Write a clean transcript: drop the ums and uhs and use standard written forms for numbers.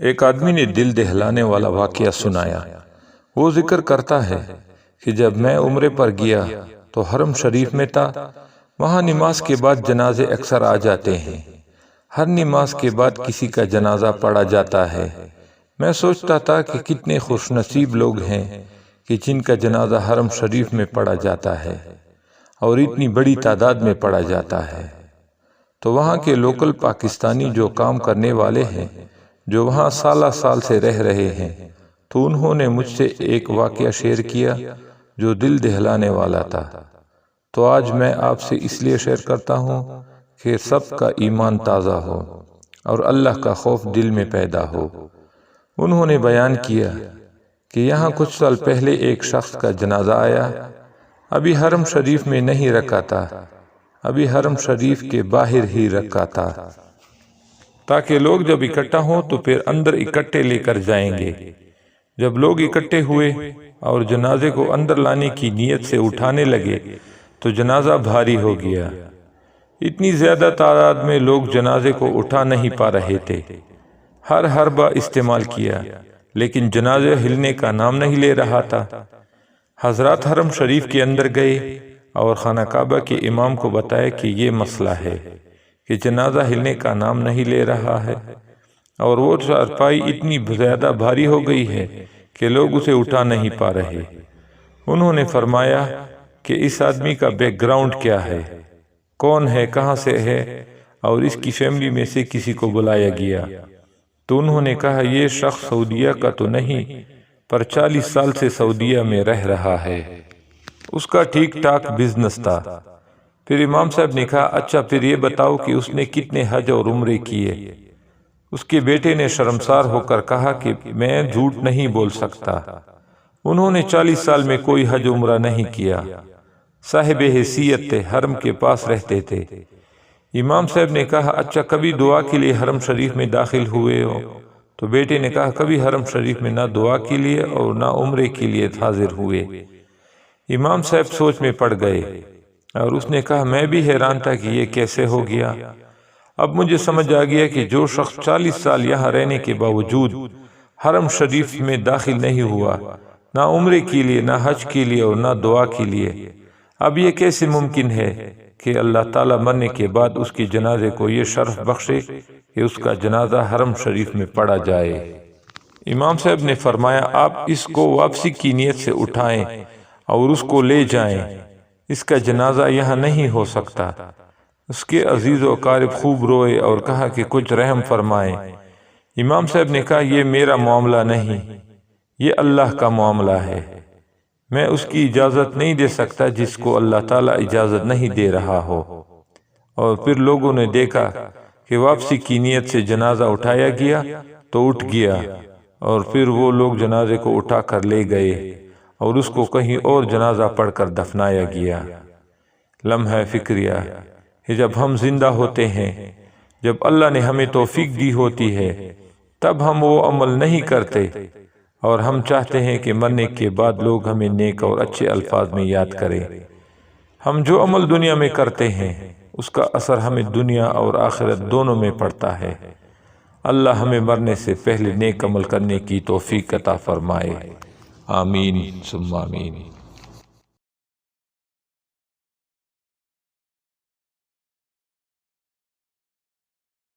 ایک آدمی نے دل دہلانے والا واقعہ سنایا۔ وہ ذکر کرتا ہے کہ جب میں عمرے پر گیا تو حرم شریف میں تھا۔ وہاں نماز کے بعد جنازے اکثر آ جاتے ہیں۔ ہر نماز کے بعد کسی کا جنازہ پڑھا جاتا ہے۔ میں سوچتا تھا کہ کتنے خوش نصیب لوگ ہیں کہ جن کا جنازہ حرم شریف میں پڑھا جاتا ہے اور اتنی بڑی تعداد میں پڑھا جاتا ہے۔ تو وہاں کے لوکل پاکستانی جو کام کرنے والے ہیں، جو وہاں سالہ سال سے رہ رہے ہیں، تو انہوں نے مجھ سے ایک واقعہ شیئر کیا جو دل دہلانے والا تھا۔ تو آج میں آپ سے اس لیے شیئر کرتا ہوں کہ سب کا ایمان تازہ ہو اور اللہ کا خوف دل میں پیدا ہو۔ انہوں نے بیان کیا کہ یہاں کچھ سال پہلے ایک شخص کا جنازہ آیا۔ ابھی حرم شریف میں نہیں رکھا تھا، ابھی حرم شریف کے باہر ہی رکھا تھا، تاکہ لوگ جب اکٹھا ہوں تو پھر اندر اکٹھے لے کر جائیں گے۔ جب لوگ اکٹھے ہوئے اور جنازے کو اندر لانے کی نیت سے اٹھانے لگے تو جنازہ بھاری ہو گیا۔ اتنی زیادہ تعداد میں لوگ جنازے کو اٹھا نہیں پا رہے تھے۔ ہر حربہ استعمال کیا لیکن جنازہ ہلنے کا نام نہیں لے رہا تھا۔ حضرات حرم شریف کے اندر گئے اور خانہ کعبہ کے امام کو بتایا کہ یہ مسئلہ ہے کہ جنازہ ہلنے کا نام نہیں لے رہا ہے اور وہ چارپائی اتنی زیادہ بھاری ہو گئی ہے کہ لوگ اسے اٹھا نہیں پا رہے۔ انہوں نے فرمایا کہ اس آدمی کا بیک گراؤنڈ کیا ہے، کون ہے، کہاں سے ہے، اور اس کی فیملی میں سے کسی کو بلایا گیا۔ تو انہوں نے کہا یہ شخص سعودیہ کا تو نہیں پر 40 سال سے سعودیہ میں رہ رہا ہے، اس کا ٹھیک ٹھاک بزنس تھا۔ پھر امام صاحب نے کہا اچھا پھر یہ بتاؤ کہ اس نے کتنے حج اور عمرے کیے۔ اس کے بیٹے نے شرمسار ہو کر کہا کہ میں جھوٹ نہیں بول سکتا، انہوں نے 40 سال میں کوئی حج عمرہ نہیں کیا۔ صاحب حیثیت تھے، حرم کے پاس رہتے تھے۔ امام صاحب نے کہا اچھا کبھی دعا کے لیے حرم شریف میں داخل ہوئے ہو؟ تو بیٹے نے کہا کبھی حرم شریف میں نہ دعا کے لیے اور نہ عمرے کے لیے حاضر ہوئے۔ امام صاحب سوچ میں پڑ گئے اور اس نے کہا میں بھی حیران تھا کہ یہ کیسے ہو گیا۔ اب مجھے سمجھ آ گیا کہ جو شخص 40 سال یہاں رہنے کے باوجود حرم شریف میں داخل نہیں ہوا، نہ عمرے کے لیے، نہ حج کے لیے اور نہ دعا کے لیے، اب یہ کیسے ممکن ہے کہ اللہ تعالیٰ مرنے کے بعد اس کے جنازے کو یہ شرف بخشے کہ اس کا جنازہ حرم شریف میں پڑھا جائے۔ امام صاحب نے فرمایا آپ اس کو واپسی کی نیت سے اٹھائیں اور اس کو لے جائیں، اس کا جنازہ یہاں نہیں ہو سکتا۔ اس کے عزیز و اقارب خوب روئے اور کہا کہ کچھ رحم فرمائیں۔ امام صاحب نے کہا یہ میرا معاملہ نہیں، یہ اللہ کا معاملہ ہے، میں اس کی اجازت نہیں دے سکتا جس کو اللہ تعالیٰ اجازت نہیں دے رہا ہو۔ اور پھر لوگوں نے دیکھا کہ واپسی کی نیت سے جنازہ اٹھایا گیا تو اٹھ گیا، اور پھر وہ لوگ جنازے کو اٹھا کر لے گئے اور اس کو کہیں اور جنازہ پڑھ کر دفنایا گیا۔ لمحہ فکریہ کہ جب ہم زندہ ہوتے ہیں، جب اللہ نے ہمیں توفیق دی ہوتی ہے، تب ہم وہ عمل نہیں کرتے اور ہم چاہتے ہیں کہ مرنے کے بعد لوگ ہمیں نیک اور اچھے الفاظ میں یاد کریں۔ ہم جو عمل دنیا میں کرتے ہیں اس کا اثر ہمیں دنیا اور آخرت دونوں میں پڑتا ہے۔ اللہ ہمیں مرنے سے پہلے نیک عمل کرنے کی توفیق عطا فرمائے، آمین ثم آمین۔